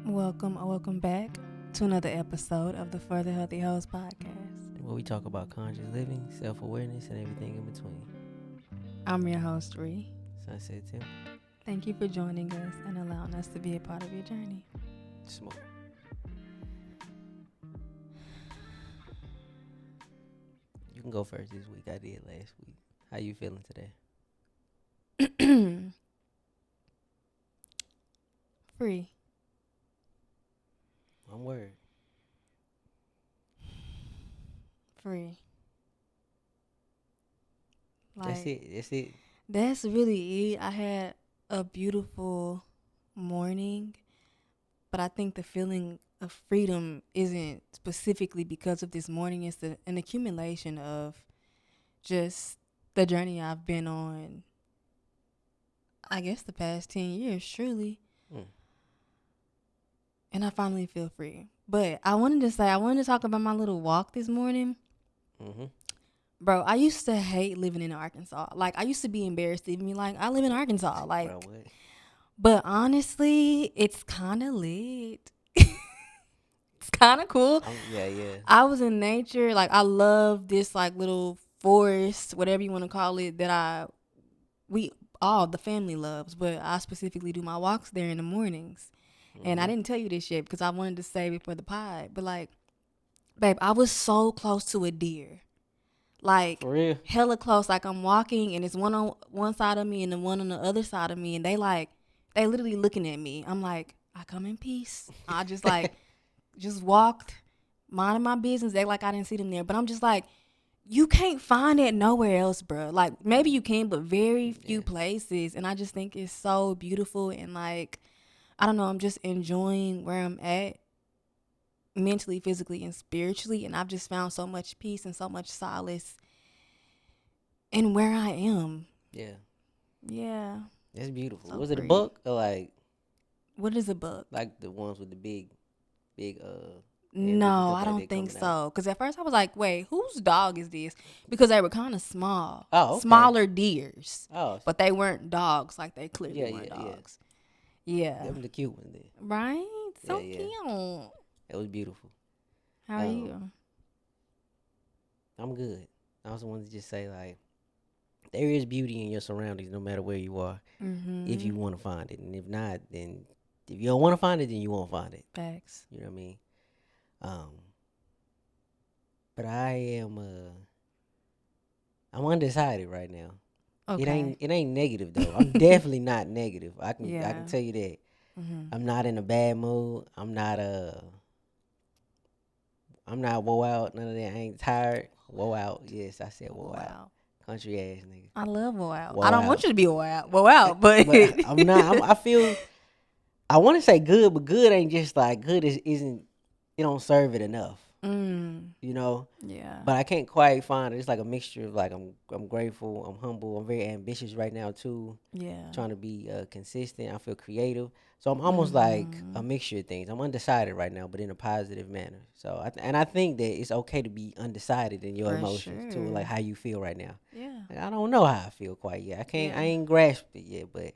Welcome back to another episode of the For the Healthy Host podcast. Where we talk about conscious living, self-awareness, and everything in between. I'm your host, Ree. Sunset Tim. Thank you for joining us and allowing us to be a part of your journey. Smoke. You can go first this week. I did last week. How you feeling today? Free. One word. Free. That's it. That's really it. I had a beautiful morning, but I think the feeling of freedom isn't specifically because of this morning. It's an accumulation of just the journey I've been on, I guess, the past 10 years, truly. And I finally feel free. But I wanted to talk about my little walk this morning. Mm-hmm. Bro, I used to hate living in Arkansas. Like, I used to be embarrassed to even be like, I live in Arkansas. Like, Bro, what? but honestly, it's kind of lit. It's kind of cool. Yeah. I was in nature. Like, I love this, like, little forest, whatever you want to call it, all the family loves. But I specifically do my walks there in the mornings. Mm-hmm. And I didn't tell you this yet because I wanted to save it for the pod. But, like, babe, I was so close to a deer. Like, for real? hella close. Like, I'm walking and it's one on one side of me and the one on the other side of me. And they literally looking at me. I'm like, I come in peace. I just, just walked, minding my business. They like I didn't see them there. But I'm just like, you can't find it nowhere else, bro. Like, maybe you can, but very few places. And I just think it's so beautiful. And, like, I don't know, I'm just enjoying where I'm at mentally, physically, and spiritually. And I've just found so much peace and so much solace in where I am. Yeah. Yeah. That's beautiful. So Was it a free. buck or like What is a buck? like the ones with the big No, I like they don't think coming out? so. Because at first I was like, wait, whose dog is this? Because they were kind of small. Oh, okay. Smaller deers. Oh, But they weren't dogs. Like, they clearly Yeah, weren't yeah, yeah. dogs. Yeah. them the cute ones there. Right? So Yeah. cute. It was beautiful. How are you? I'm good. I also wanted to just say, like, there is beauty in your surroundings no matter where you are, if you want to find it. And if not, then if you don't want to find it, then you won't find it. Facts. You know what I mean? But I'm undecided right now. Okay. It ain't negative though. I'm definitely not negative. I Yeah. can tell you that. Mm-hmm. I'm not in a bad mood. I'm not woe out. None of that. I ain't tired. Woe out. Yes, I said woe out. Country ass nigga. I love woe out. Woe I don't out. want you to be woe out, but But I'm not. I feel. I want to say good, but good ain't just like good. Isn't. It don't serve it enough. You know. Yeah. But I can't quite find it. It's like a mixture of like I'm grateful. I'm humble. I'm very ambitious right now too. Yeah. Trying to be consistent. I feel creative. So I'm almost like a mixture of things. I'm undecided right now, but in a positive manner. So I think that it's okay to be undecided in your For emotions too, sure. like how you feel right now. Yeah. Like, I don't know how I feel quite yet. I Yeah. ain't grasped it yet, but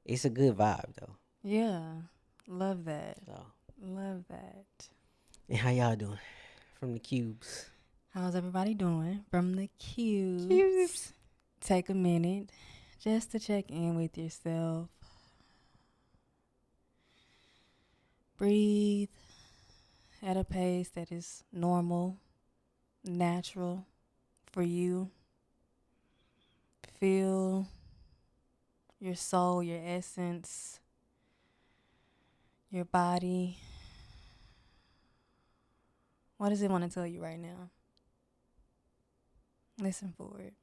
it's a good vibe though. Yeah. Love that. So, Love that. and how y'all doing from the cubes? How's everybody doing? From the cubes. Take a minute just to check in with yourself. Breathe at a pace that is normal, natural for you. Feel your soul, your essence, your body. What does it want to tell you right now? Listen for it.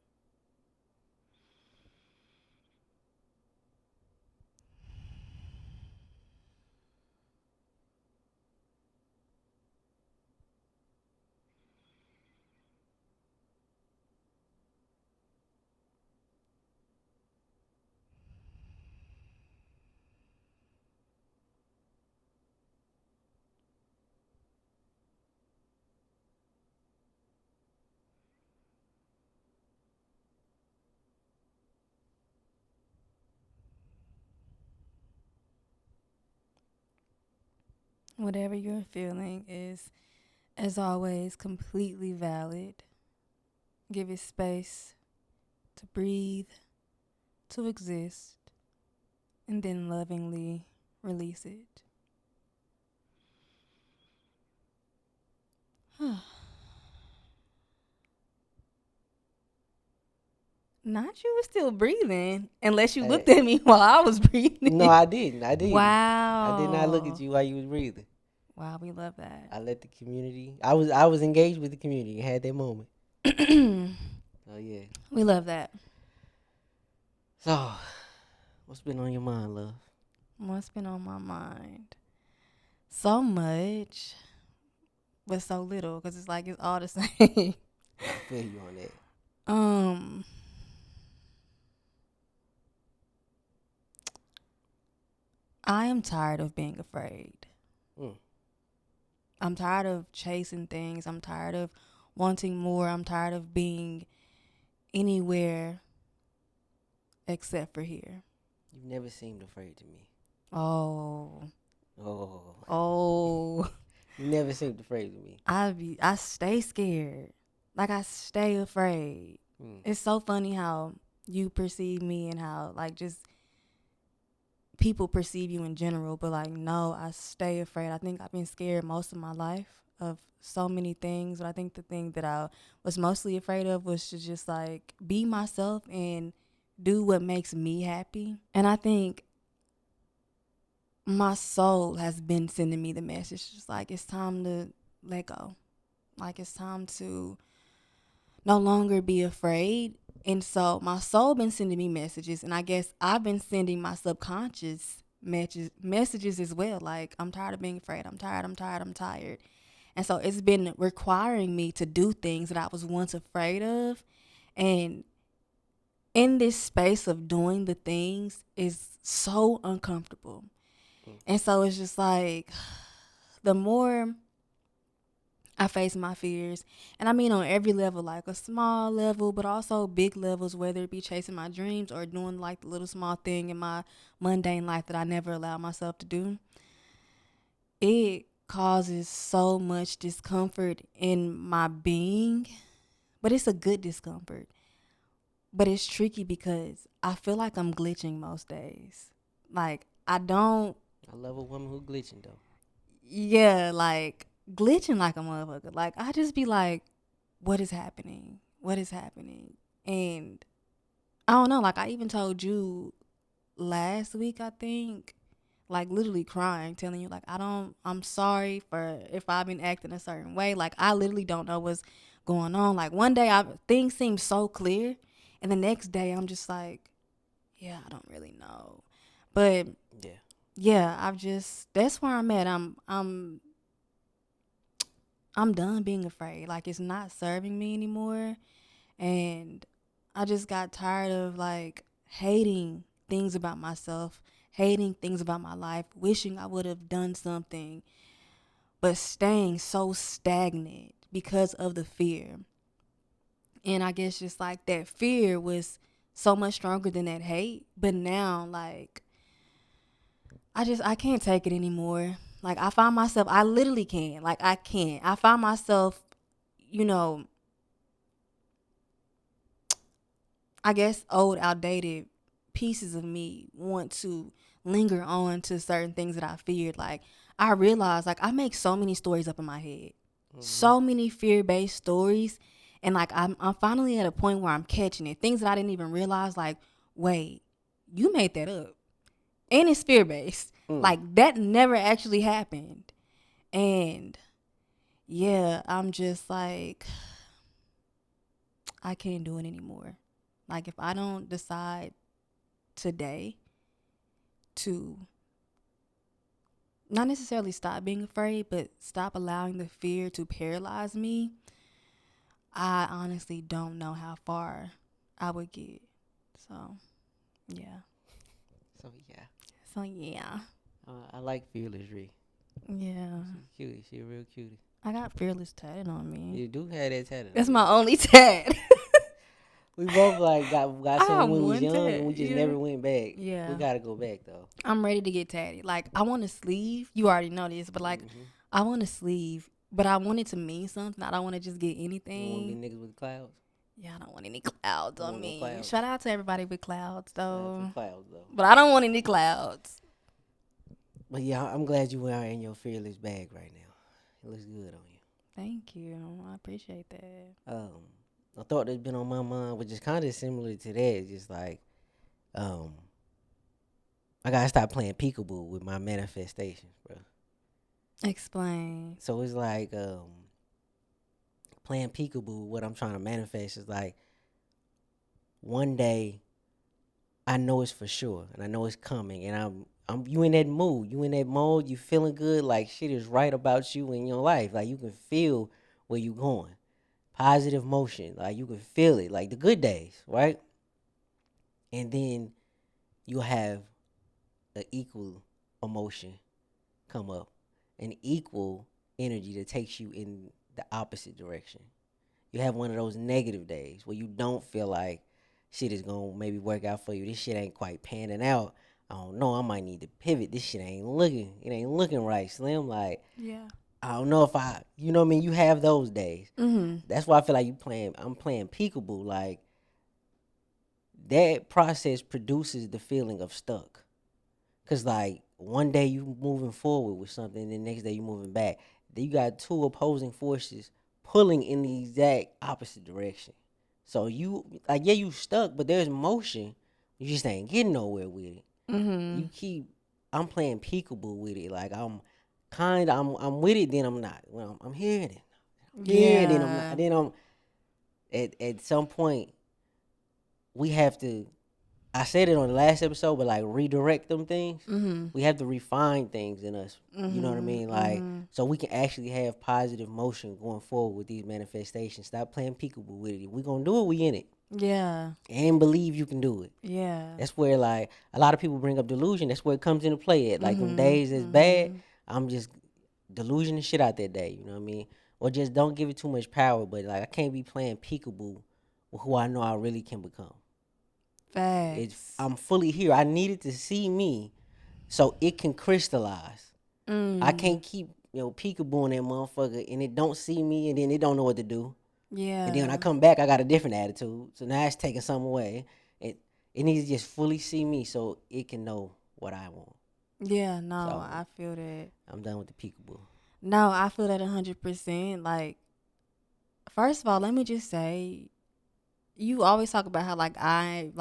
Whatever you're feeling is, as always, completely valid. Give it space to breathe, to exist, and then lovingly release it. Not you was still breathing, unless you I, looked at me while I was breathing. no, I didn't. I didn't. I did not look at Wow. you while you was breathing. Wow, we love that. I let the community. I was engaged with the community and had that moment. Oh yeah. We love that. So, what's been on your mind, love? What's been on my mind? So much, but so little, because it's like it's all the same. I feel you on that. um, I am tired of being afraid. Mm. I'm tired of chasing things. I'm tired of wanting more. I'm tired of being anywhere except for here. You've never seemed afraid to me. Oh, Oh, oh. you never seemed afraid to me. I stay scared. Like I stay afraid. Mm. It's so funny how you perceive me and how like just people perceive you in general, but like no, I stay afraid. I think I've been scared most of my life of so many things, but I think the thing that I was mostly afraid of was to just like be myself and do what makes me happy. And I think my soul has been sending me the message just like it's time to let go. Like it's time to no longer be afraid. And so my soul been sending me messages, and I guess I've been sending my subconscious messages as well. Like I'm tired of being afraid. I'm tired. I'm tired. I'm tired. And so it's been requiring me to do things that I was once afraid of. And in this space of doing the things is so uncomfortable. Mm. And so it's just like the more I face my fears, and I mean on every level, like a small level, but also big levels, whether it be chasing my dreams or doing like the little small thing in my mundane life that I never allow myself to do. It causes so much discomfort in my being, but it's a good discomfort. But it's tricky because I feel like I'm glitching most days. Like I don't, I love a woman who glitching though. yeah, like glitching like a motherfucker. Like I just be like, what is happening? What is happening? And I don't know. Like I even told you last week, I think, like literally crying, telling you like I'm sorry for if I've been acting a certain way. Like I literally don't know what's going on. Like one day things seem so clear, and the next day I'm just like, yeah, I don't really know. But Yeah. yeah, that's where I'm at. I'm done being afraid. Like it's not serving me anymore. And I just got tired of like hating things about myself, hating things about my life, wishing I would have done something, but staying so stagnant because of the fear. And I guess just like that fear was so much stronger than that hate. But now, like, I can't take it anymore. Like, I find myself, I literally can't. Like, I can't. I find myself, you know, I guess old, outdated pieces of me want to linger on to certain things that I feared. Like I realized, like I make so many stories up in my head, Mm-hmm. so many fear-based stories, and like I'm finally at a point where I'm catching it. Things that I didn't even realize. Like, wait, you made that up, and it's fear-based. Mm. Like that never actually happened, and yeah, I'm just like I can't do it anymore. Like if I don't decide today to not necessarily stop being afraid, but stop allowing the fear to paralyze me, I honestly don't know how far I would get. So, yeah. So yeah. So, yeah. I like Fearless Ree. Yeah. She's cutie. She a real cutie. I got fearless tatted on me. You do have that tatted That's on you. my only tat. We both like got I some when we was want young and we that. just Yeah. never went back. We Yeah. gotta go back though. I'm ready to get tatted. Like, I want a sleeve. You already know this, but like, Hmm. I want a sleeve, but I want it to mean something. I don't want to just get You don't want to be anything. niggas with clouds. Yeah, I don't want any clouds You don't on want no me. clouds. Shout out to everybody with clouds, Shout out to the though. clouds though. But I don't want any clouds. But yeah, I'm glad you are in your fearless bag right now. It looks good on you. Thank you. I appreciate that. A thought that's been on my mind, which is kind of similar to that, just like, um, I gotta stop playing peekaboo with my manifestations, bro. Explain. So it's like, playing peekaboo. What I'm trying to manifest is like, one day I know it's for sure, and I know it's coming, and I'm you in that mood, you in that mode, you feeling good, like shit is right about you in your life, like you can feel where you going, positive motion, like you can feel it, like the good days, right? And then you'll have an equal emotion come up, an equal energy that takes you in the opposite direction. You have one of those negative days where you don't feel like shit is gonna maybe work out for you. This shit ain't quite panning out. I don't know. I might need to pivot. This shit ain't looking. It ain't looking right, Slim. Like Yeah. I don't know if you know what I mean. You have those days. Mm-hmm. That's why I feel like I'm playing peekaboo. Like that process produces the feeling of stuck. Cause like one day you moving forward with something, and the next day you moving back. Then you got two opposing forces pulling in the exact opposite direction. So you like yeah you stuck, but there's motion. You just ain't getting nowhere with it. Mm-hmm. You keep I'm playing peekaboo with it. Like I'm with it, then I'm not. Well, I'm here, then I'm here, then I'm not. Yeah. Then I'm at some point we have to I said it on the last episode, but like redirect them things. Mm-hmm. We have to refine things in us. You know what I Mm-hmm. mean? Like Mm-hmm. so we can actually have positive motion going forward with these manifestations. Stop playing peekaboo with it. If we gonna do it, we in it. Yeah. And believe you can do it. Yeah. That's where like a lot of people bring up delusion. That's where it comes into play at. Like them Mm-hmm. days that's bad, Mm-hmm. I'm just delusion the shit out that day. You know what I mean? Or just don't give it too much power. But like I can't be playing peekaboo with who I know I really can become. Facts. I'm fully here. I needed to see me so it can crystallize. I Mm. can't keep peekabooing that motherfucker and it don't see me and then it don't know what to do. And then when I Yeah. come back, I got a different attitude. So now it's taking something away. It needs to just fully see me so it can know what I want. Yeah. No, So I feel that. I'm done with the peekaboo. No, I feel that 100%. Like, first of all, let me just say, you always talk about how I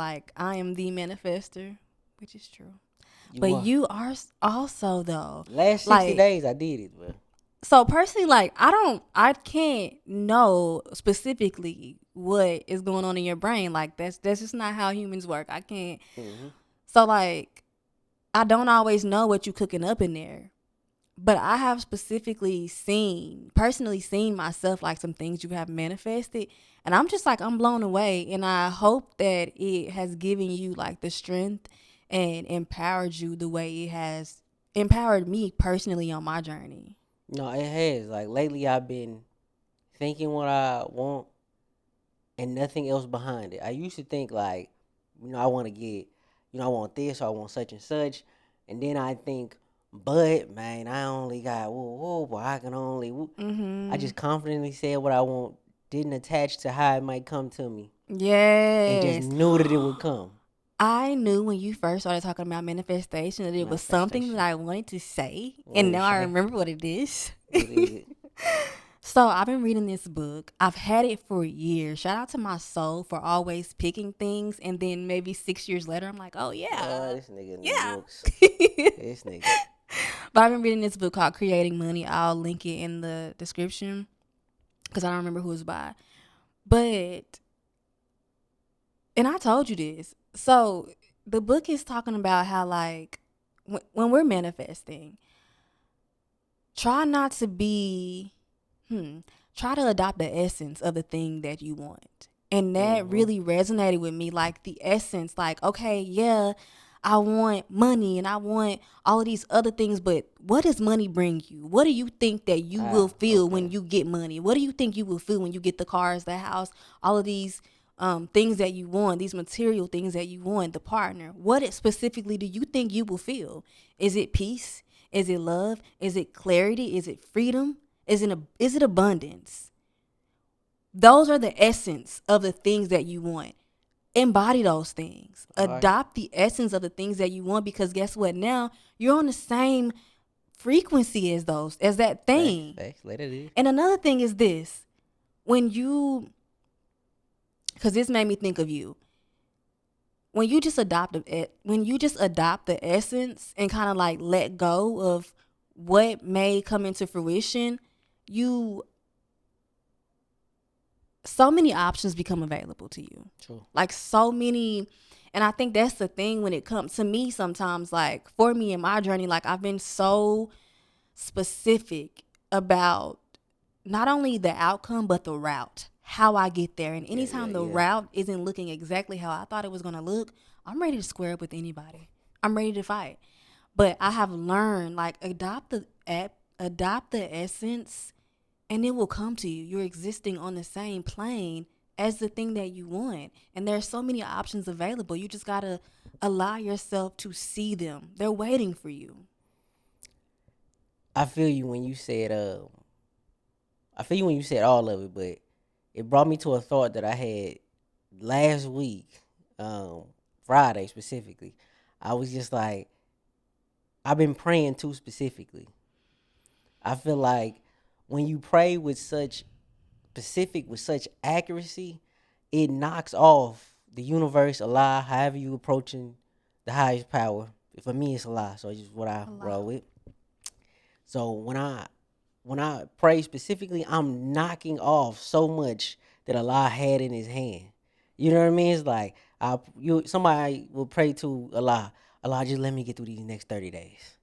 am the manifester, which is true. You But are. you are also though, Last 60 like, days, I did it, bro. so personally, like, I can't know specifically what is going on in your brain. Like, that's just not how humans work. I can't. Hmm. So like, I don't always know what you cooking up in there. But I have personally seen myself, like some things you have manifested. And I'm just like, I'm blown away. And I hope that it has given you like the strength and empowered you the way it has empowered me personally on my journey. No, it has. Like lately, I've been thinking what I want and nothing else behind it. I used to think like, I want to get, I want this or I want such and such, and then I think, but man, I only got whoa, boy, I can only. Woo. I Mm-hmm. just confidently said what I want, didn't attach to how it might come to me, and just Yes. knew that it would come. I knew when you first started talking about manifestation that it was something that Manifestation. I wanted to say. What And did it now I say? remember what it is. What is it? So I've been reading this book. I've had it for years. Shout out to my soul for always picking things. And then maybe 6 years later, I'm like, oh, yeah. This nigga in the Yeah. books. This nigga. But I've been reading this book called Creating Money. I'll link it in the description because I don't remember who it's by. But, and I told you this. So the book is talking about how, like, when we're manifesting, try not to be, try to adopt the essence of the thing that you want. And that Mm-hmm. really resonated with me. Like the essence, like, okay, yeah, I want money and I want all of these other things, but what does money bring you? What do you think that you will feel when Okay. you get money? What do you think you will feel when you get the cars, the house, all of these things that you want, these material things that you want, the partner, what specifically do you think you will feel? Is it peace? Is it love? Is it clarity? Is it freedom? Is it abundance? Those are the essence of the things that you want. Embody those things. All right. Adopt the essence of the things that you want, because guess what? Now you're on the same frequency as that Facts, thing. facts. Let it is. And another thing is this. When you, because this made me think of you, when you just adopt the essence and kind of like let go of what may come into fruition, you so many options become available to you. True. Like so many. And I think that's the thing when it comes to me sometimes, like for me in my journey, like I've been so specific about not only the outcome, but the route, how I get there. And anytime the Yeah. route isn't looking exactly how I thought it was going to look, I'm ready to square up with anybody. I'm ready to fight. But I have learned, like, adopt the essence, and it will come to you. You're existing on the same plane as the thing that you want. And there's so many options available. You just got to allow yourself to see them. They're waiting for you. I feel you when you said I feel you when you said all of it, but it brought me to a thought that I had last week, um, Friday specifically. I was just like, I've been praying too specifically. I feel like when you pray with such specific, with such accuracy, it knocks off the universe, Allah, however you approaching the highest power. For me, it's Allah, so it's just what I Allah. roll with. So when I pray specifically, I'm knocking off so much that Allah had in His hand. You know what I mean? It's like somebody will pray to Allah, Allah, just let me get through these next 30 days.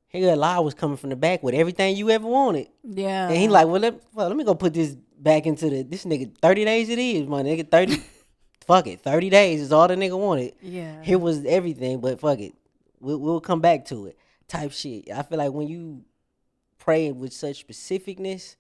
Here, Allah was coming from the back with everything you ever wanted, and He Yeah. like, let me go put this back into this nigga. 30 days it is, my nigga. 30, fuck it. 30 days is all the nigga wanted. Yeah. Here was everything, but fuck it. We'll come back to it. Type shit. I feel like when you pray with such specificness,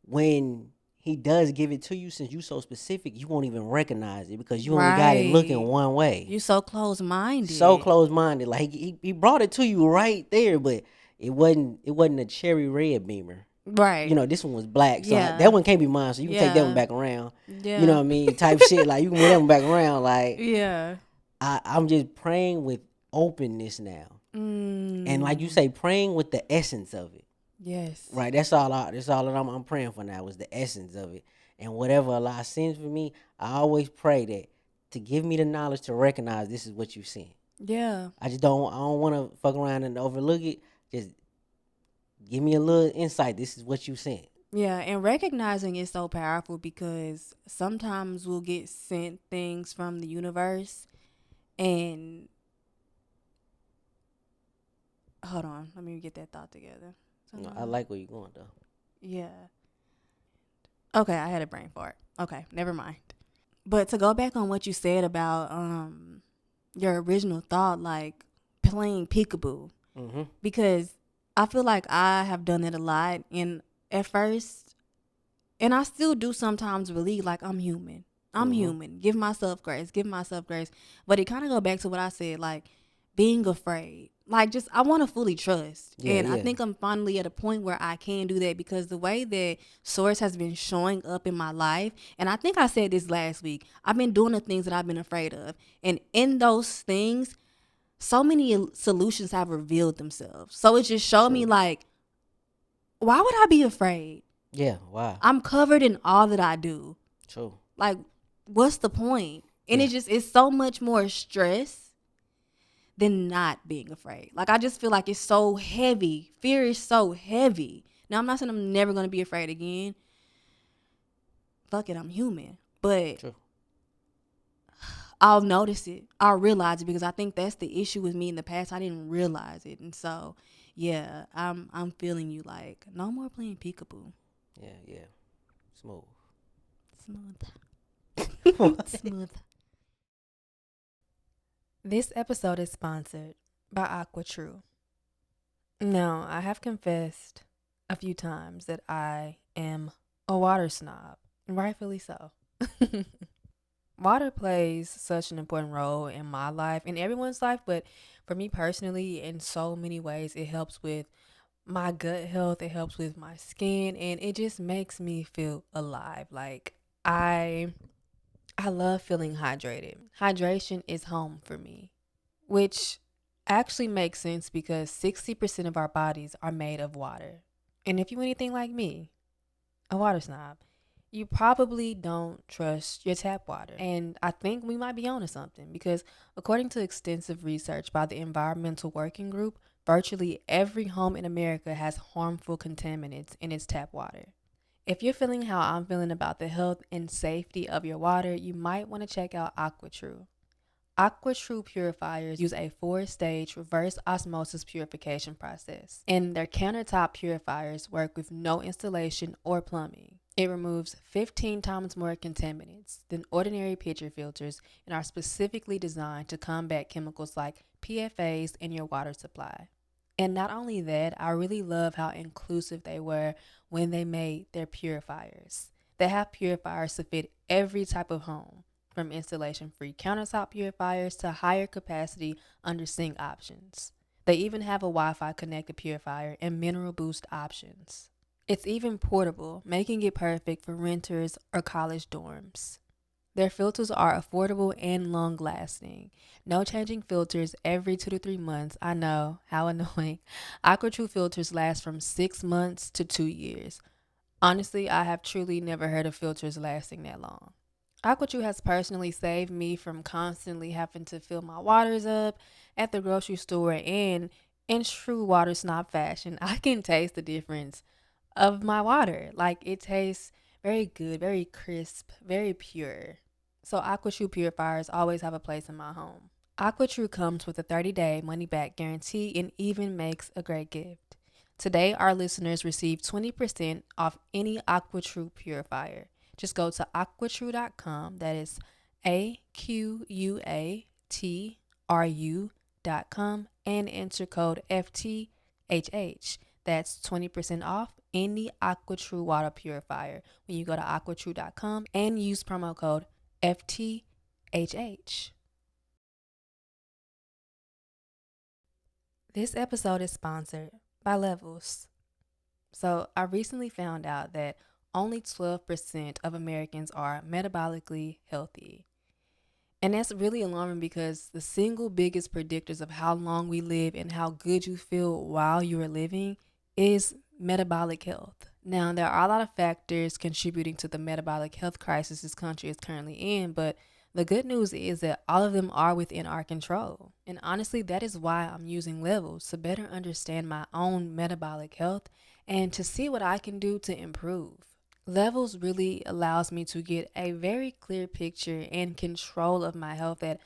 when He does give it to you, since you so specific, you won't even recognize it because you only got it looking Right. one way. You so close minded. So close minded. Like he brought it to you right there, but it wasn't a cherry red beamer. Right. This one was black, so Yeah. that one can't be mine. So you can take that one Yeah. back around. You know Yeah. what I mean? Type shit. Like you can move that one back around. Like Yeah. I'm just praying with openness now, and like you Mm. say, praying with the essence of it. Yes. Right. That's all that I'm praying for now is the essence of it. And whatever Allah sends for me, I always pray that to give me the knowledge to recognize this is what you sent. Yeah. I don't want to fuck around and overlook it. Just give me a little insight. This is what you sent. Yeah. And recognizing is so powerful because sometimes we'll get sent things from the universe and hold on, let me get that thought together. I like where you're going though. Yeah. Okay, I had a brain fart. Okay, never mind. But to go back on what you said about your original thought, like playing peekaboo, Mm-hmm. because I feel like I have done it a lot, and at first, and I still do sometimes believe like I'm human. I'm Mm-hmm. human. Give myself grace. Give myself grace. But it kind of go back to what I said, like being afraid. Like just I want to fully trust. Yeah, And I yeah. think I'm finally at a point where I can do that because the way that source has been showing up in my life, and I think I said this last week, I've been doing the things that I've been afraid of. And in those things, so many solutions have revealed themselves. So it just showed me True. like, why would I be afraid? Yeah. Wow. I'm covered in all that I do. True. Like, what's the point? And Yeah. it's so much more stress than not being afraid. Like, I just feel like it's so heavy. Fear is so heavy. Now, I'm not saying I'm never going to be afraid again. Fuck it, I'm human. But True. I'll notice it. I'll realize it because I think that's the issue with me in the past. I didn't realize it. And so, yeah, I'm feeling you like, no more playing peekaboo. Yeah. Yeah. Smooth. Smooth. Smooth. This episode is sponsored by Aqua True. Now, I have confessed a few times that I am a water snob, rightfully so. Water plays such an important role in my life, in everyone's life, but for me personally, in so many ways, it helps with my gut health, it helps with my skin, and it just makes me feel alive. Like I I love feeling hydrated. Hydration is home for me, which actually makes sense because 60% of our bodies are made of water. And if you're anything like me, a water snob, you probably don't trust your tap water. And I think we might be onto something because, according to extensive research by the Environmental Working Group, virtually every home in America has harmful contaminants in its tap water. If you're feeling how I'm feeling about the health and safety of your water, you might want to check out AquaTrue. AquaTrue purifiers use a 4-stage reverse osmosis purification process, and their countertop purifiers work with no installation or plumbing. It removes 15 times more contaminants than ordinary pitcher filters and are specifically designed to combat chemicals like PFAS in your water supply. And not only that, I really love how inclusive they were when they made their purifiers. They have purifiers to fit every type of home, from installation free countertop purifiers to higher capacity under sink options. They even have a Wi Fi connected purifier and mineral boost options. It's even portable, making it perfect for renters or college dorms. Their filters are affordable and long lasting. No changing filters every 2 to 3 months. I know, how annoying. AquaTrue filters last from 6 months to 2 years. Honestly, I have truly never heard of filters lasting that long. AquaTrue has personally saved me from constantly having to fill my waters up at the grocery store, and in true water snob fashion, I can taste the difference of my water. Like it tastes very good, very crisp, very pure. So AquaTrue purifiers always have a place in my home. AquaTrue comes with a 30-day money-back guarantee and even makes a great gift. Today, our listeners receive 20% off any AquaTrue purifier. Just go to aquatrue.com. That is AQUATRU.com and enter code FTHH. That's 20% off any AquaTrue water purifier when you go to aquatrue.com and use promo code FTHH. This episode is sponsored by Levels. So, I recently found out that only 12% of Americans are metabolically healthy. And that's really alarming because the single biggest predictors of how long we live and how good you feel while you are living is metabolic health. Now, there are a lot of factors contributing to the metabolic health crisis this country is currently in, but the good news is that all of them are within our control. And honestly, that is why I'm using Levels to better understand my own metabolic health and to see what I can do to improve. Levels really allows me to get a very clear picture and control of my health that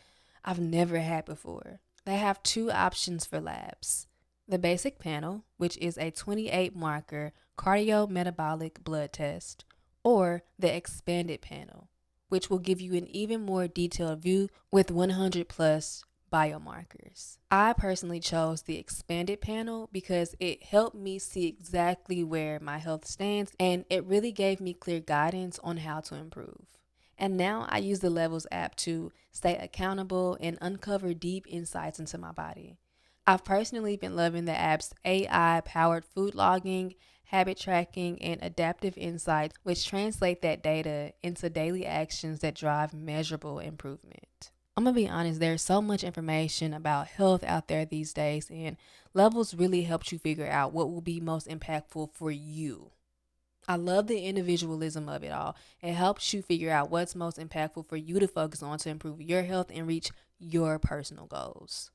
I've never had before. They have two options for labs: the basic panel, which is a 28 marker cardiometabolic blood test, or the expanded panel, which will give you an even more detailed view with 100 plus biomarkers. I personally chose the expanded panel because it helped me see exactly where my health stands and it really gave me clear guidance on how to improve. And now I use the Levels app to stay accountable and uncover deep insights into my body. I've personally been loving the app's AI powered food logging, habit tracking, and adaptive insights, which translate that data into daily actions that drive measurable improvement. I'm gonna be honest, there's so much information about health out there these days, and Levels really helps you figure out what will be most impactful for you. I love the individualism of it all. It helps you figure out what's most impactful for you to focus on to improve your health and reach your personal goals.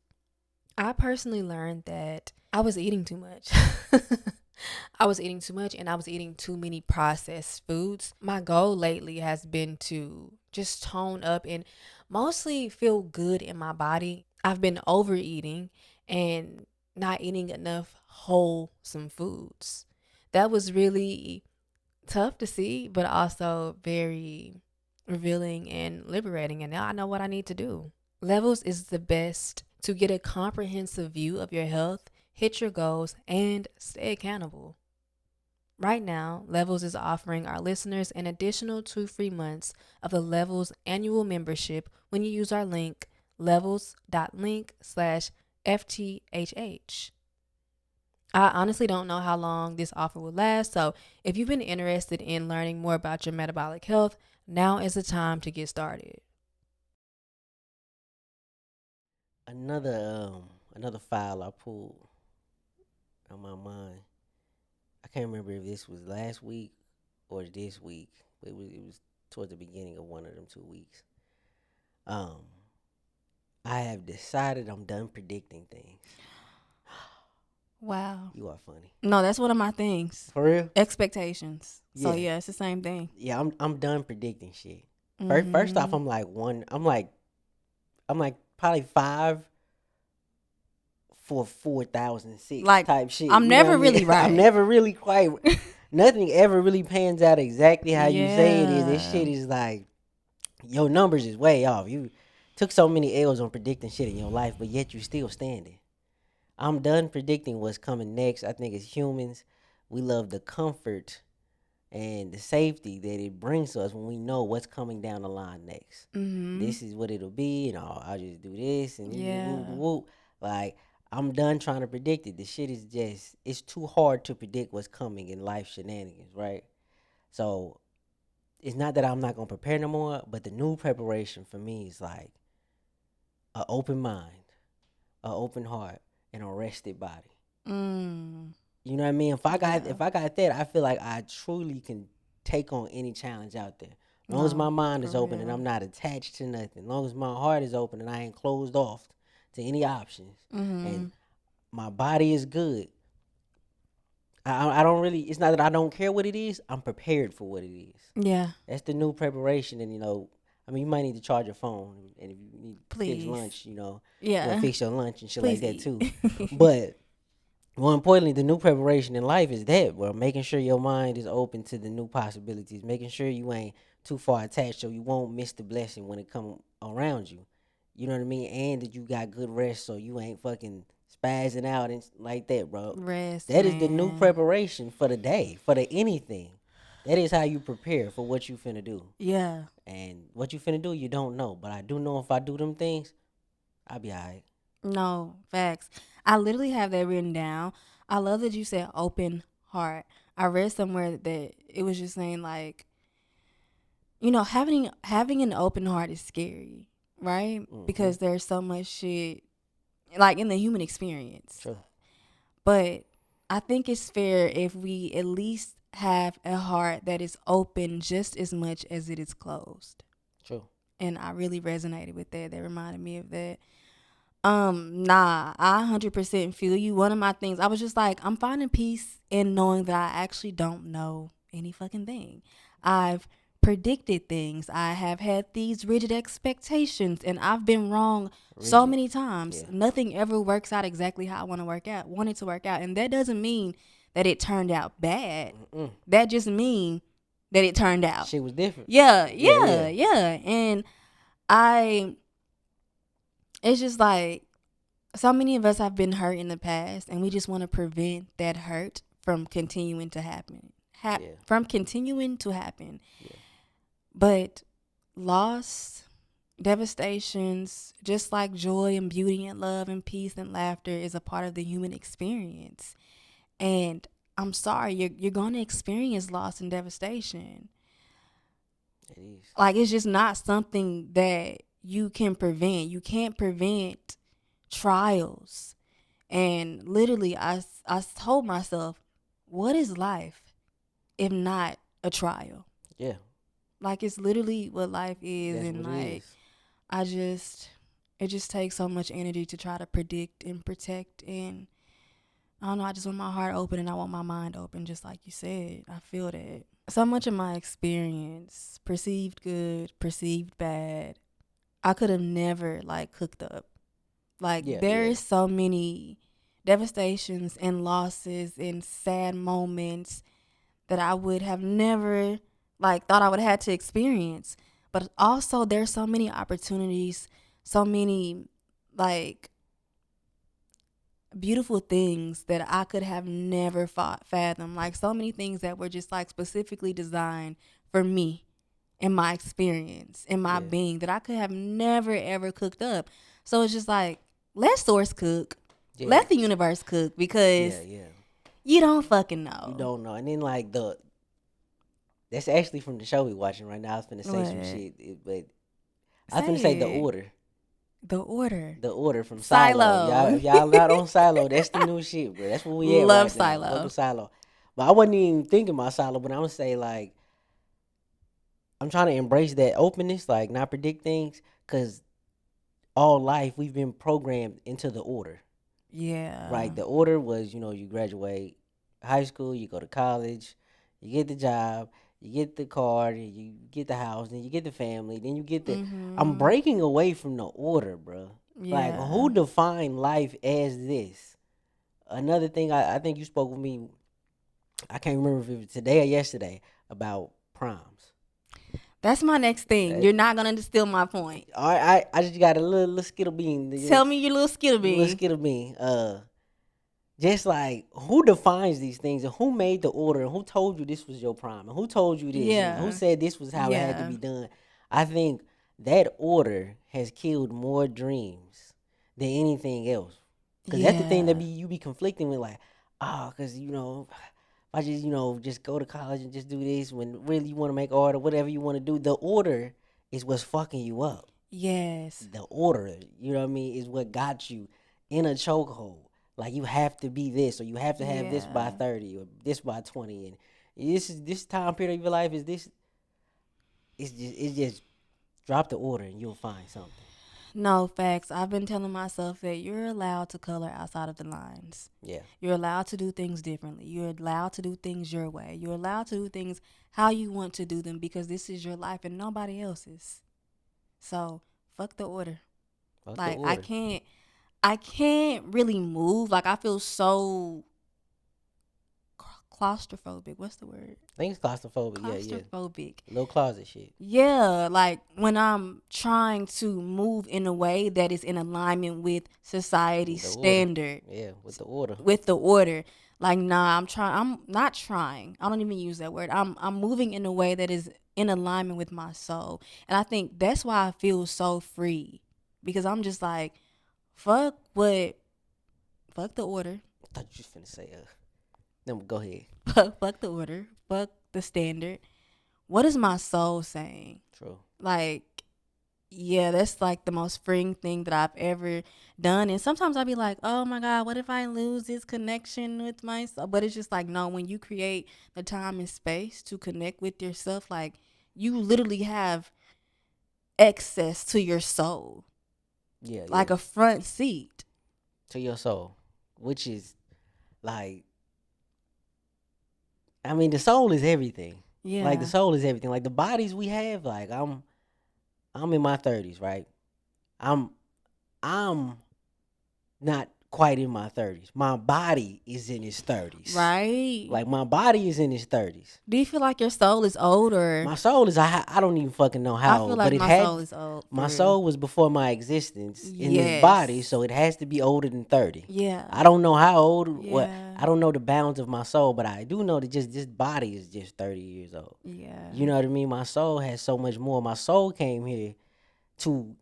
I personally learned that I was eating too much. I was eating too much and I was eating too many processed foods. My goal lately has been to just tone up and mostly feel good in my body. I've been overeating and not eating enough wholesome foods. That was really tough to see, but also very revealing and liberating. And now I know what I need to do. Levels is the best to get a comprehensive view of your health, hit your goals, and stay accountable. Right now, Levels is offering our listeners an additional 2 free months of the Levels annual membership when you use our link levels.link/FTHH. I honestly don't know how long this offer will last, so if you've been interested in learning more about your metabolic health, now is the time to get started. Another file I pulled on my mind. I can't remember if this was last week or this week, but it was towards the beginning of one of them 2 weeks. Um, I have decided I'm done predicting things. Wow. You are funny. No, that's one of my things. For real? Expectations. So Yeah. yeah, it's the same thing. Yeah, I'm done predicting shit. First off, Mm-hmm. I'm like probably 5 for 4006 Like type shit. I'm You know what I never mean? really I'm right. never really quite. Nothing ever really pans out exactly how you say it is. This Yeah. shit is like your numbers is way off. You took so many L's on predicting shit in your life, but yet you still standing. I'm done predicting what's coming next. I think as humans, we love the comfort and the safety that it brings us when we know what's coming down the line next. Mm-hmm. This is what it'll be, and I'll just do this and this is whoop Yeah. whoop. Like I'm done trying to predict it. The shit is just it's too hard to predict what's coming in life shenanigans, right? So it's not that I'm not gonna prepare no more, but the new preparation for me is like a open mind, a open heart, and a rested body. Mm. You know what I mean? If I got Yeah. if I got that, I feel like I truly can take on any challenge out there. As long as my No, mind for is open and real. I'm not attached to nothing. As long as my heart is open and I ain't closed off to any options, Mm-hmm. and my body is good. I don't really. It's not that I don't care what it is. I'm prepared for what it is. Yeah. That's the new preparation, and I mean, you might need to charge your phone, and if you need to fix Please. lunch, Yeah. fix your lunch and shit like Please that eat. too. But more importantly, the new preparation in life is that, bro. Making sure your mind is open to the new possibilities. Making sure you ain't too far attached so you won't miss the blessing when it come around you. You know what I mean? And that you got good rest so you ain't fucking spazzing out and like that, bro. Rest, That is the new man. preparation for the day, for the anything. That is how you prepare for what you finna do. Yeah. And what you finna do, you don't know. But I do know if I do them things, I'll be alright. No, facts. I literally have that written down. I love that you said open heart. I read somewhere that it was just saying like, having an open heart is scary, right? Mm-hmm. Because there's so much shit like in the human experience. True. But I think it's fair if we at least have a heart that is open just as much as it is closed. True. And I really resonated with that. That reminded me of that. Nah, I 100% feel you. One of my things, I was just like, I'm finding peace in knowing that I actually don't know any fucking thing. I've predicted things. I have had these rigid expectations, and I've been wrong so Rigid. many times. Yeah. Nothing ever works out exactly how I want it to work out, and that doesn't mean that it turned out bad. Mm-mm. That just means that it turned out. Shit was different. Yeah, Yeah, yeah, yeah. yeah, and I. It's just like so many of us have been hurt in the past, and we just want to prevent that hurt from continuing to happen. Yeah. From continuing to happen. Yeah. But loss, devastations, just like joy and beauty and love and peace and laughter is a part of the human experience. And I'm sorry, you're going to experience loss and devastation. It is. Like it's just not something that you can prevent. You can't prevent trials. And literally, I told myself, what is life if not a trial? Yeah. Like, it's literally what life is. That's And, what it like, is. it just takes so much energy to try to predict and protect. And I don't know, I just want my heart open and I want my mind open, just like you said. I feel that. So much of my experience, perceived good, perceived bad, I could have never, like, cooked up. Like, Yeah. there Yeah. is so many devastations and losses and sad moments that I would have never, like, thought I would have had to experience. But also, there's so many opportunities, so many, like, beautiful things that I could have never fathomed. Like so many things that were just like specifically designed for me in my experience, in my Yeah. being that I could have never ever cooked up. So it's just like, let source cook. Yeah. Let the universe cook Yeah. because Yeah. you don't fucking You know. don't know. And then like that's actually from the show we watching right now. I was finna say some What? shit, but I was finna say the Say it. order. The order. The order from Silo. Y'all, Silo. if y'all not on Silo, that's the new shit, bro. That's where we at Love right now. Go to Silo. Silo. But I wasn't even thinking about Silo, but I'm gonna say like I'm trying to embrace that openness, like not predict things, cause all life we've been programmed into the order. Yeah. Right? The order was, you graduate high school, you go to college, you get the job, you get the car, then you get the house, then you get the family, then you get the. I'm Mhm. breaking away from the order, bro. Like, Yeah. who defined life as this? Another thing, I think you spoke with me. I can't remember if it was today or yesterday about proms. That's my next thing. Uh, You're not gonna steal my point. I just got a little skittle bean, Tell me your little skittle little bean. skittle bean. Just like who defines these things and who made the order and who told you this was your prime and who told you this and who Yeah. said this was how it had to Yeah. be done. I think that order has killed more dreams than anything else. Cause that's the thing that Yeah. you be conflicting with, like, cause if I just just go to college and just do this when really you want to make art or whatever you want to do. The order is what's fucking you up. Yes. The order, is what got you in a chokehold. Like you have to be this, or you have to have this by Yeah. 30, or this by 20, and this time period of your life is this. It's just drop the order and you'll find something. No, facts. I've been telling myself that you're allowed to color outside of the lines. Yeah, You're allowed to do things differently. You're allowed to do things your way. You're allowed to do things how you want to do them because this is your life and nobody else's. So, fuck the order. fuck the Like order. I can't really move. Like I feel so claustrophobic. What's the word? I think it's claustrophobic. Yeah, yeah, Claustrophobic. little closet shit. Yeah, like when I'm trying to move in a way that is in alignment with society's The order. standard, Yeah, with the order. with the order. Like nah, I'm not trying. I don't even use that word. I'm moving in a way that is in alignment with my soul. And I think that's why I feel so free. Because I'm just like, fuck what fuck the order. I thought you was finna say no, go ahead. Fuck the order. Fuck the standard. What is my soul saying? True. Like, yeah, that's like the most freeing thing that I've ever done. And sometimes I'll be like, oh my God, what if I lose this connection with myself? But it's just like, no, when you create the time and space to connect with yourself, like, you literally have access to your soul, Yeah, like yeah. a front seat. To your soul, which is like, I mean, the soul is everything. Like the Yeah. soul is everything. Like the bodies we have. Like I'm in my 30s, right? I'm I'm not quite in my 30s. My body is in its 30s. Right. Like my body is in its 30s. Do you feel like your soul is old or? My soul is I don't even fucking know I how feel old, like but it my soul had is old. For my real. soul was before my existence in this body, Yes. so it has to be older than 30. Yeah. I don't know how old, what Yeah. I don't know the bounds of my soul, but I do know that just this body is just 30 years old. Yeah. You know what I mean? My soul has so much more. My soul came here to,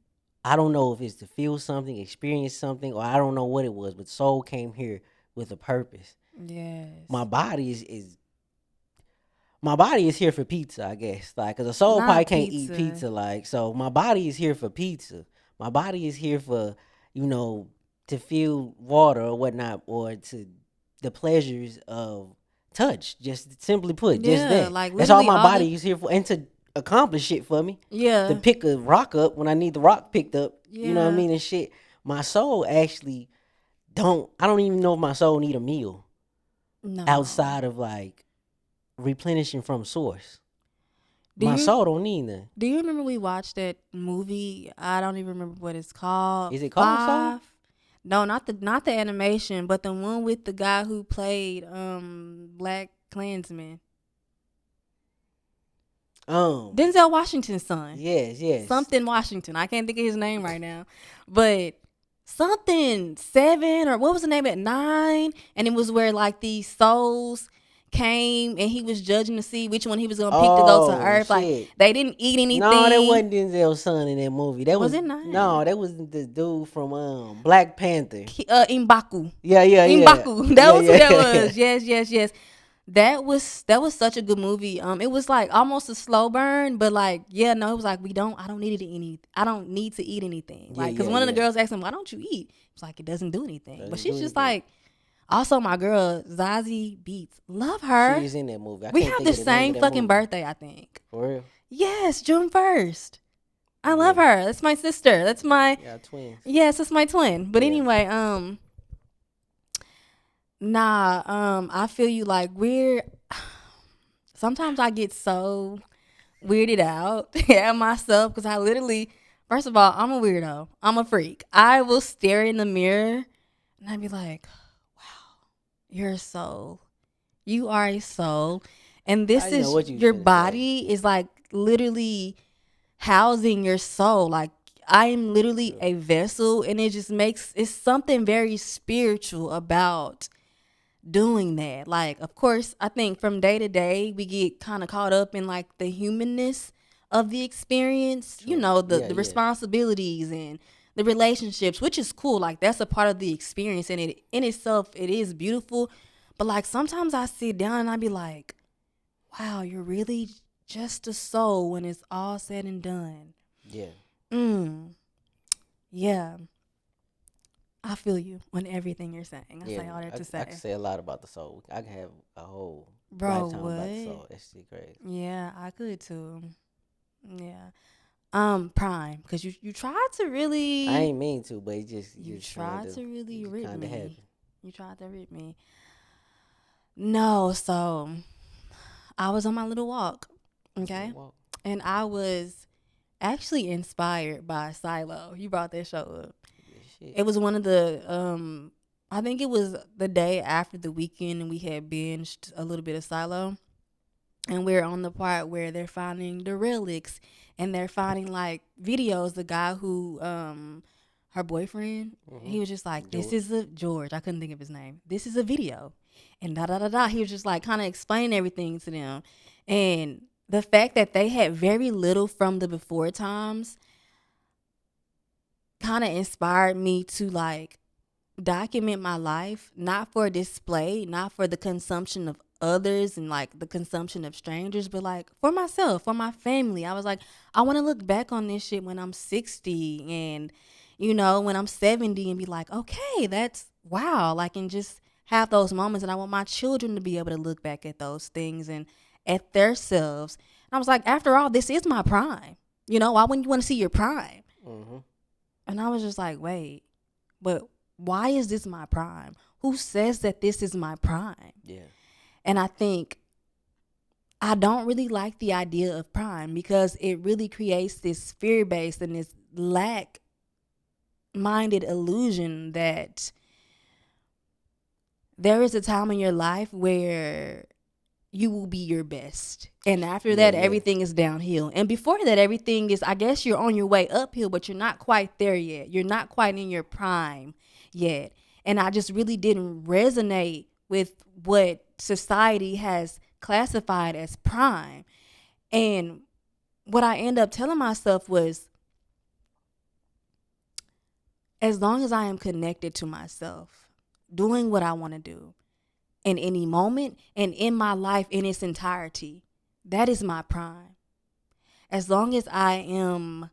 I don't know if it's to feel something, experience something, or I don't know what it was, but soul came here with a purpose. Yes. My body is my body is here for pizza, I guess. Like, cause a soul probably Not can't eat pizza. pizza. Like, so my body is here for pizza. My body is here for, you know, to feel water or whatnot, or to the pleasures of touch. Just simply put, just Yeah, that. like That's all literally my all the body is here for, and to accomplish shit for me. To yeah, pick a rock up when I need the rock picked up. You know what I yeah. mean and shit. My soul actually don't. I don't even know if my soul need a meal No. outside of like replenishing from source. Do My you soul don't need nothing. do you remember we watched that movie? I don't even remember what it's called. Is it called soul? Five? No, not the animation, but the one with the guy who played Black Klansman. Um. Denzel Washington's son. Yes. Yes. Something Washington. I can't think of his name right now. But something 7, or what was the name at 9, and it was where like these souls came and he was judging to see which one he was gonna pick to go to Oh Earth. Like shit. they didn't eat No, that anything. wasn't Denzel's son in that movie. That Was was it 9? no, that was the dude from Black Panther. Mbaku. Yeah, yeah, yeah. Mbaku. That Yeah, was who that yeah. was. Yes, yes, yes. That was such a good movie. It was like almost a slow burn, but like yeah, no, it was like I don't need to eat I don't need to eat anything. Yeah, Like, cause yeah, one of the yeah. girls asked him, "Why don't you eat?" It's like it doesn't do anything. But Doesn't do she's just anything. like, also my girl Zazie Beats, love her. She is in that movie. I We can't have think the of the name of same that fucking movie. birthday, I think. For real? Yes, June 1st. I love Yeah. her. That's my sister. That's my Yeah, twins. yes, that's my twin. But Yeah. anyway, nah, I feel you. Like we're sometimes I get so weirded out at myself because I literally, first of all, I'm a weirdo. I'm a freak. I will stare in the mirror and I'd be like, wow, you're a soul. You are a soul. And I this know is what you your finna say. body is like literally housing your soul. Like I am literally True. a vessel, and it just makes it's something very spiritual about doing that. Like, of course, I think from day to day we get kind of caught up in like the humanness of the experience, you True. know, Yeah, the yeah. responsibilities and the relationships, which is cool. Like that's a part of the experience, and it in itself it is beautiful. But like sometimes I sit down and I be like, wow, you're really just a soul when it's all said and done. Yeah. Mm, yeah. I feel you on everything you're saying. I Yeah. say all that to I can say. say a lot about the soul. I can have a whole Bro, lifetime about the what? soul. That shit crazy. Yeah, I could too. Yeah. Prime, because you tried to I really ain't mean to, but you tried to it really just rip kinda me. happened. You tried to rip me. No, so I was on my little walk, Little okay? walk. And I was actually inspired by Silo. You brought that show up. Yeah, shit. It was one of the I think it was the day after the weekend and we had binged a little bit of Silo. And we're on the part where they're finding the relics and they're finding like videos. The guy who her boyfriend, he was just like, this George. is a George, I couldn't think of his name, this is a video, and da da da da. He was just like kind of explaining everything to them. And the fact that they had very little from the before times kind of inspired me to like document my life, not for display, not for the consumption of others and like the consumption of strangers, but like for myself, for my family. I was like, I want to look back on this shit when I'm 60 and, you know, when I'm 70 and be like, okay, that's wow. Like, and just have those moments. And I want my children to be able to look back at those things and at their selves. And I was like, after all, this is my prime. You know, why wouldn't you want to see your prime? Mm-hmm. And I was just like, wait, but why is this my prime? Who says that this is my prime? Yeah. And I think I don't really like the idea of prime because it really creates this fear based and this lack minded illusion that there is a time in your life where you will be your best. And after Yeah, that, yeah. everything is downhill. And before that, everything is, I guess you're on your way uphill, but you're not quite there yet. You're not quite in your prime yet. And I just really didn't resonate with what society has classified as prime. And what I end up telling myself was, as long as I am connected to myself, doing what I want to do, in any moment and in my life in its entirety. That is my prime. As long as I am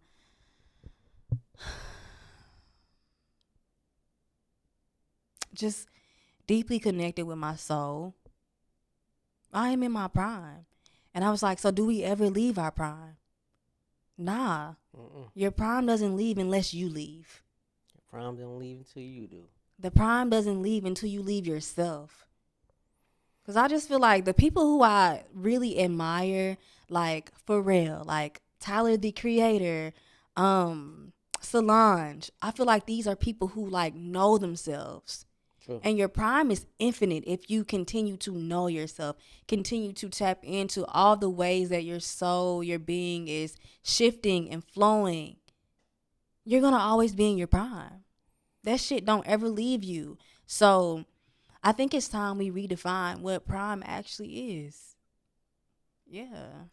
just deeply connected with my soul, I am in my prime. And I was like, so do we ever leave our prime? Nah. Mm-mm. Your prime doesn't leave unless you leave. Prom don't leave until you do. The prime doesn't leave until you leave yourself. Because I just feel like the people who I really admire, like Pharrell, like Tyler the Creator, Solange, I feel like these are people who like know themselves. True. And your prime is infinite if you continue to know yourself, continue to tap into all the ways that your soul, your being is shifting and flowing. You're going to always be in your prime. That shit don't ever leave you. So I think it's time we redefine what prime actually is. Yeah.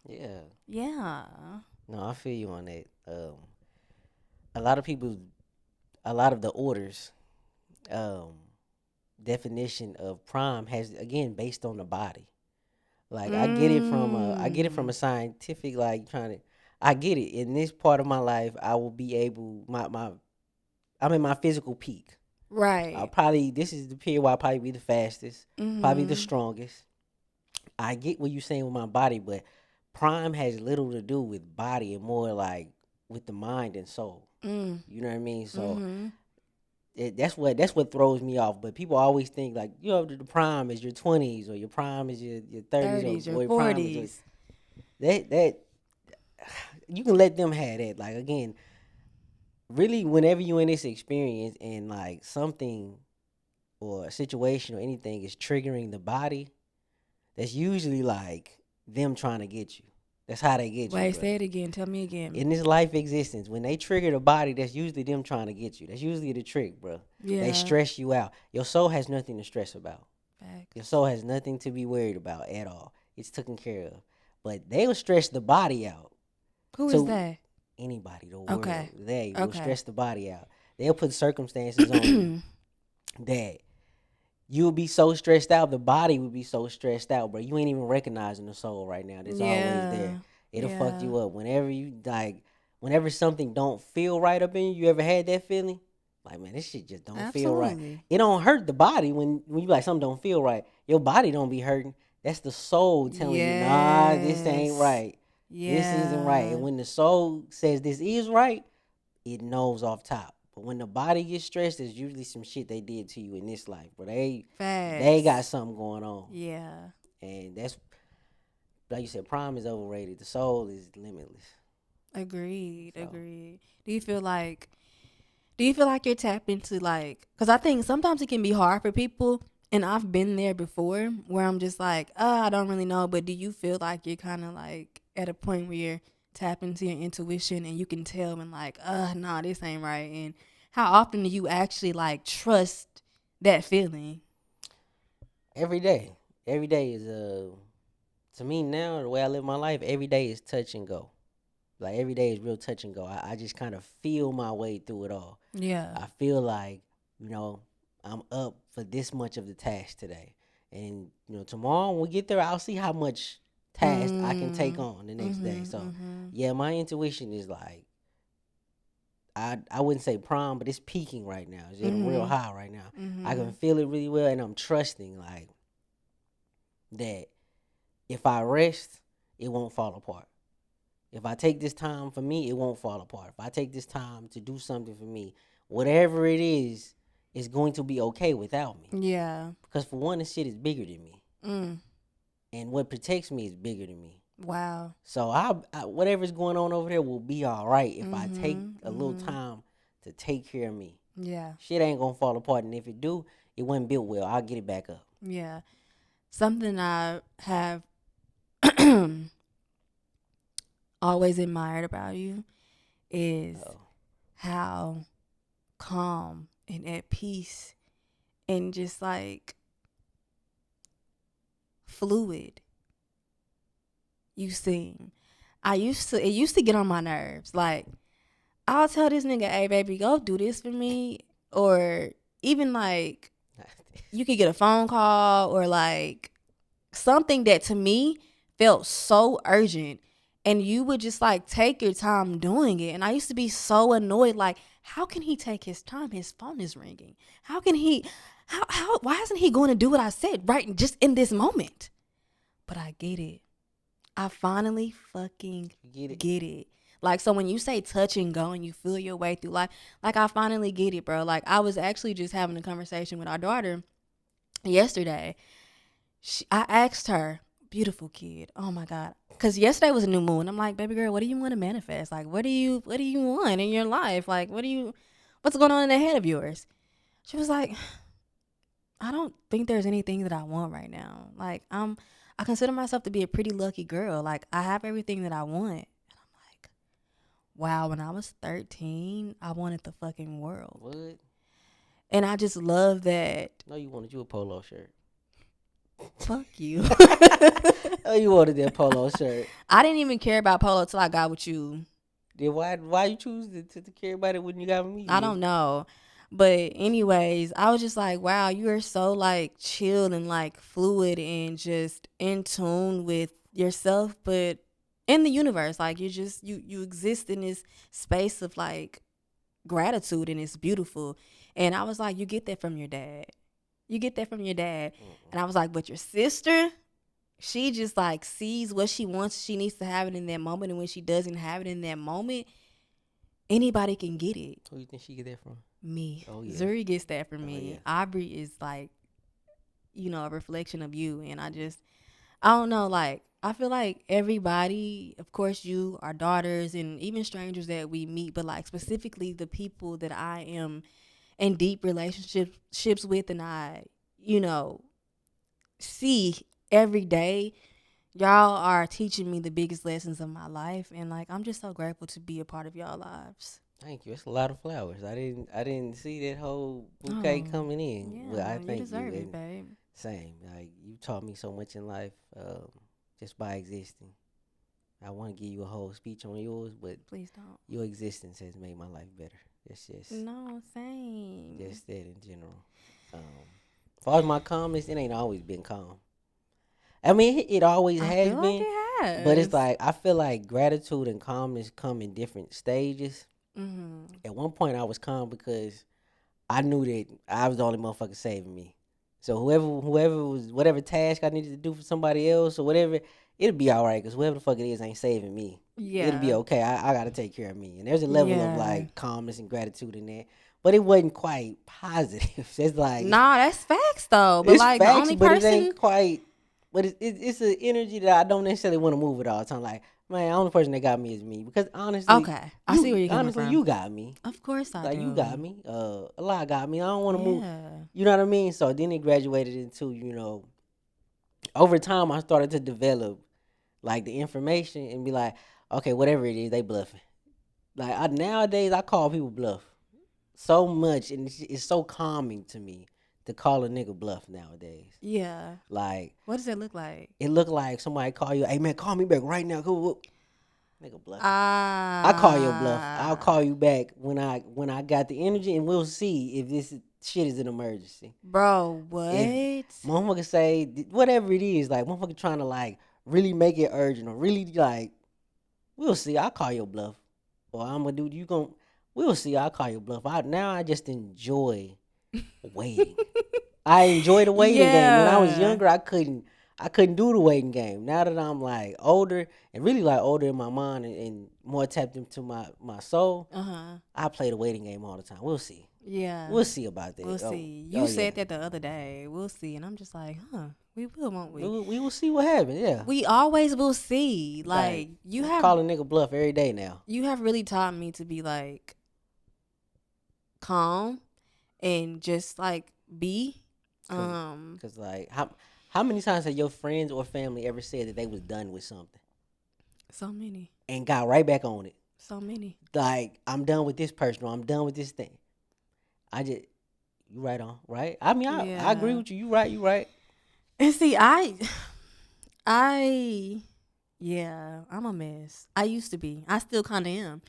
Yeah. Yeah. No, I feel you on that. A lot of people, a lot of the orders, um, definition of prime has again based on the body. Like I get it from a Mm. scientific like trying to. I get it. In this part of my life, I will be able my I'm in my physical peak. I'll Right. probably this is the period where I'll probably be the fastest, probably the Mhm. strongest. I get what you're saying with my body, but prime has little to do with body and more like with the mind and soul. Mm. You know what I mean? So Mhm. that's what throws me off. But people always think like you know the prime is your 20s or your prime is your 30s 30s or or your prime is forties. that you can let them have that. Like again, really, whenever you in this experience and like something or a situation or anything is triggering the body, that's usually like them trying to get you. That's how they get you, Wait, bro. say it again. Tell me again. In this life existence, when they trigger the body, that's usually them trying to get you. That's usually the trick, bro. They Yeah. stress you out. Your soul has nothing to stress about. Your Facts. soul has nothing to be worried about at all. It's taken care of. But they will stress the body out. Who is So that? anybody, the world, Okay. they will Okay. stress the body out. They'll put circumstances on you that you'll be so stressed out. The body will be so stressed out, bro. You ain't even recognizing the soul right now. That's always there. Yeah. It'll fuck Yeah. you up whenever you like. Whenever something don't feel right up in you. You ever had that feeling? Like man, this shit just don't feel right. Absolutely. It don't hurt the body when you like something don't feel right. Your body don't be hurting. That's the soul telling you, nah, this ain't Yes. right. This isn't right. And Yeah. when the soul says this is right, it knows off top. But when the body gets stressed, there's usually some shit they did to you in this life. But they got Facts. something going on. Yeah. And that's like you said, prime is overrated. The soul is limitless. Agreed. So Agreed. Do you feel like you're tapped into like cuz I think sometimes it can be hard for people and I've been there before where I'm just like, I don't really know, but do you feel like you're kind of like at a point where you're tapped into your intuition and you can tell when like, nah, this ain't right, and how often do you actually like trust that feeling? every day. Every day is to me now, the way I live my life, every day is touch and go. Like every day is real touch and go. I just kind of feel my way through it all. Yeah. I feel like, you know, I'm up for this much of the task today. And, tomorrow when we get there, I'll see how much task I can take Mm. on the next day. Mhm. So, Mhm. yeah, my intuition is like, I wouldn't say prime, but it's peaking right now. It's at a real Mhm. high right now. I can Mhm. feel it really well, and I'm trusting, like, that if I rest, it won't fall apart. If I take this time for me, it won't fall apart. If I take this time to do something for me, whatever it is going to be okay without me. Yeah. Because for one, this shit is bigger than me, Mm. and what protects me is bigger than me. Wow. So whatever's going on over there will be all right if I take Mhm. a little Mhm. time to take care of me. Yeah. Shit ain't gonna fall apart, and if it do, it wasn't built well. I'll get it back up. Yeah. Something I have always admired about you is Oh, how calm and at peace and just like fluid you seem. It used to get on my nerves. Like I'll tell this nigga, "Hey baby, go do this for me," or even like you could get a phone call or like something that to me felt so urgent, and you would just like take your time doing it, and I used to be so annoyed like, how can he take his time? His phone is ringing. How can he how why isn't he going to do what I said right just in this moment? But I get it. I finally fucking you get it? get it. Like, so when you say touch and go and you feel your way through life, like I finally get it, bro. Like I was actually just having a conversation with our daughter yesterday. I asked her, beautiful kid. Oh my God. Cause yesterday was a new moon. I'm like, baby girl, what do you want to manifest? Like, what do you want in your life? Like, what's going on in the head of yours? She was like, I don't think there's anything that I want right now. Like, I consider myself to be a pretty lucky girl. Like, I have everything that I want. And I'm like, wow, when I was 13, I wanted the fucking world. What? And I just love that. No, you wanted you a polo shirt. Fuck you. Oh, you wanted that polo shirt. I didn't even care about polo till I got with you. Then why you choose to care about it when you got with I me? don't know. But anyways, I was just like, wow, you are so like chill and like fluid and just in tune with yourself, but in the universe. Like you exist in this space of like gratitude and it's beautiful. And I was like, you get that from your dad. You get that from your dad. And I was like, but your sister, she just like sees what she wants. She needs to have it in that moment. And when she doesn't have it in that moment, anybody can get it. Who you think she get that from? Me. Oh yeah. Zuri gets that from Oh me. yeah. Aubrey is like, a reflection of you. And I don't know, like, I feel like everybody, of course, you, our daughters, and even strangers that we meet, but like specifically the people that I am in deep relationships with and I, you know, see every day, y'all are teaching me the biggest lessons of my life. And like, I'm just so grateful to be a part of y'all lives. Thank you. It's a lot of flowers. I didn't see that whole bouquet Oh, coming in. Well, I yeah, you thank you. deserve it, And babe. same. Like you taught me so much in life, just by existing. I want to give you a whole speech on yours, but Please don't. your existence has made my life better. It's No, same. just that in general. As far as my calmness, it ain't always been calm. I mean, it always I has feel like been, it but it's has. like I feel like gratitude and calmness come in different stages. Mm-hmm. At one point, I was calm because I knew that I was the only motherfucker saving me. So whoever was whatever task I needed to do for somebody else or whatever, it'll be all right because whoever the fuck it is ain't saving me. It'll be Yeah. okay. I gotta take care of me. And there's a level of Yeah. like calmness and gratitude in that, but it wasn't quite positive. It's like Nah, that's facts though. But it's like the facts, only but it person. ain't quite. But it's an energy that I don't necessarily want to move with all the time. Like man, the only person that got me is me because honestly, Okay, I see where you're coming from. you got me. Of course I Like you got do. me. A lot got me. I don't want to move. Yeah. You know what I mean? So then it graduated into over time I started to develop like the information and be like, okay, whatever it is, they bluffing. Like nowadays I call people bluff so much, and it's so calming to me to call a nigga bluff nowadays. Yeah. Like What does it look like? it look like somebody call you, hey man, call me back right now. Cool, nigga bluffing. I call your bluff. I'll Ah. call you back when I got the energy, and we'll see if this shit is an emergency. Bro, If what? motherfucker say whatever it is, like motherfucker trying to like really make it urgent or really like, we'll see. I'll call your bluff, or I'm gonna do. You gon' We'll see. I'll call your bluff. I just enjoy waiting. I enjoy the waiting game. When I was Yeah. younger, I couldn't do the waiting game. Now that I'm like older and really like older in my mind and more tapped into my soul, Uh-huh. I play the waiting game all the time. We'll see. Yeah. We'll see about We'll that. Oh, see. oh You yeah. said that the other day. We'll see. And I'm just like, huh, we will, won't we? We will see what happens. Yeah. We always will see. Like Like you I have call a nigga bluff every day now. you have really taught me to be like calm and just like be. Cause, cause like how many times have your friends or family ever said that they was done with something So many. and got right back on it? So many. Like I'm done with this person or I'm done with this thing. I just you right on, right? I mean I agree Yeah. with you. You right, you right. And see, I, yeah, I'm a mess. I used to be. I still kind of am.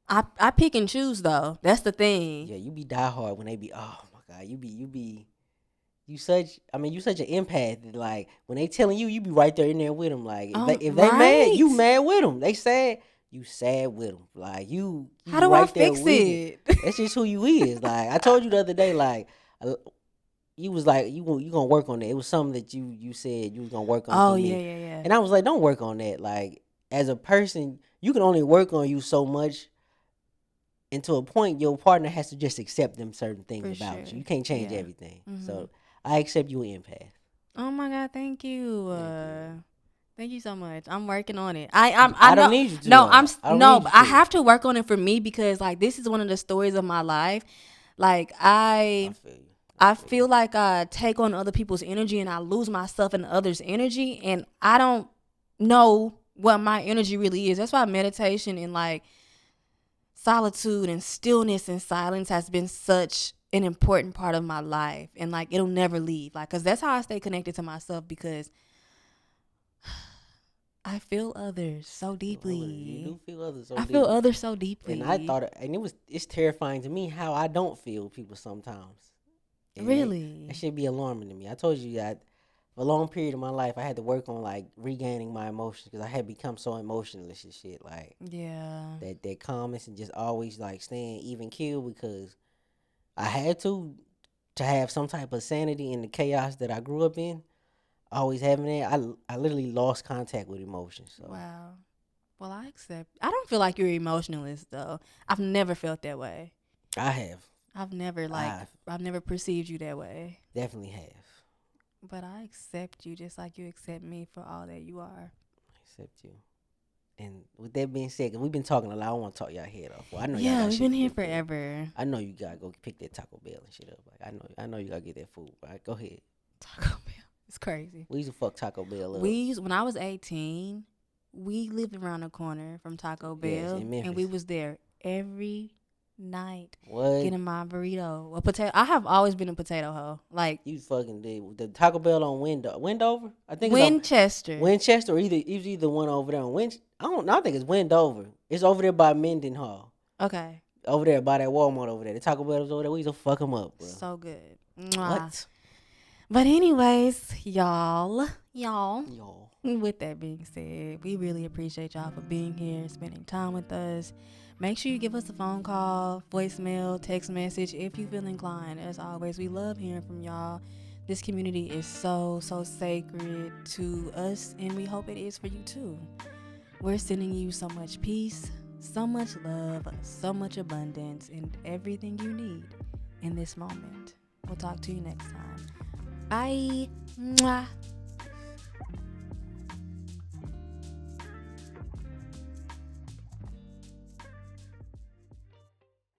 I pick and choose though. That's the thing. Yeah, you be die hard when they be oh my god, you such an empath that like when they telling you be right there in there with them. Like if they mad, Right. you mad with them. They sad, you sad with them. Like you How do I right there fix with it. it? That's just who you is. Like I told you the other day, like uh, you was like you gonna work on that. It was something that you said you was gonna work on for Oh yeah, me, yeah, yeah. and I was like, don't work on that. Like as a person, you can only work on you so much. And to a point, your partner has to just accept them certain things For about you. sure. You can't change Yeah. everything. Mhm. So I accept you an empath. Oh my God, thank you. Thank you. Thank you so much. I'm working on it. I I don't know. need you to No, though. I don't no, need but you I to. have to work on it for me because like this is one of the stories of my life. Like I feel you. I I feel you. feel like I take on other people's energy and I lose myself in others' energy and I don't know what my energy really is. That's why meditation and like solitude and stillness and silence has been such an important part of my life, and like it'll never leave, like, because that's how I stay connected to myself, because I feel others so deeply. You do feel others so I deeply. feel others so deeply. And I thought, it's terrifying to me how I don't feel people sometimes. And Really? that should be alarming to me. I told you that for a long period of my life, I had to work on like regaining my emotions because I had become so emotionless and shit. Like Yeah. that calmness and just always like staying even keel because I had to have some type of sanity in the chaos that I grew up in. Always having that, I literally lost contact with emotions. So Wow. Well, I accept. I don't feel like you're emotionalist though. I've never felt that way. I have, I've never I've never perceived you that way. definitely have. But I accept you just like you accept me for all that you are. Accept you. And with that being said, 'cause we've been talking a lot, I don't want to talk y'all head off. Well, I know y'all Yeah, got we've shit been to here do, but forever. I know you gotta go pick that Taco Bell and shit up. Like I know you gotta get that food. Right, go ahead. Taco Bell. It's crazy. We used to fuck Taco Bell up. When I was 18, we lived around the corner from Taco Yes, Bell, in Memphis. and we was there every night What? getting my burrito. A potato. I have always been a potato hoe. Like You fucking did the Taco Bell on Wendover. I think Winchester. it's on Winchester, or either one over there on I don't know. I think it's Wendover. It's over there by Mendenhall. Okay. Over there by that Walmart over there. The Taco Bell was over there. We used to fuck them up, bro. So good. Mwah. What? But anyways, y'all. Y'all. With that being said, we really appreciate y'all for being here, spending time with us. Make sure you give us a phone call, voicemail, text message if you feel inclined. As always, we love hearing from y'all. This community is so sacred to us, and we hope it is for you too. We're sending you so much peace, so much love, so much abundance, and everything you need in this moment. We'll talk to you next time. Bye. Mwah.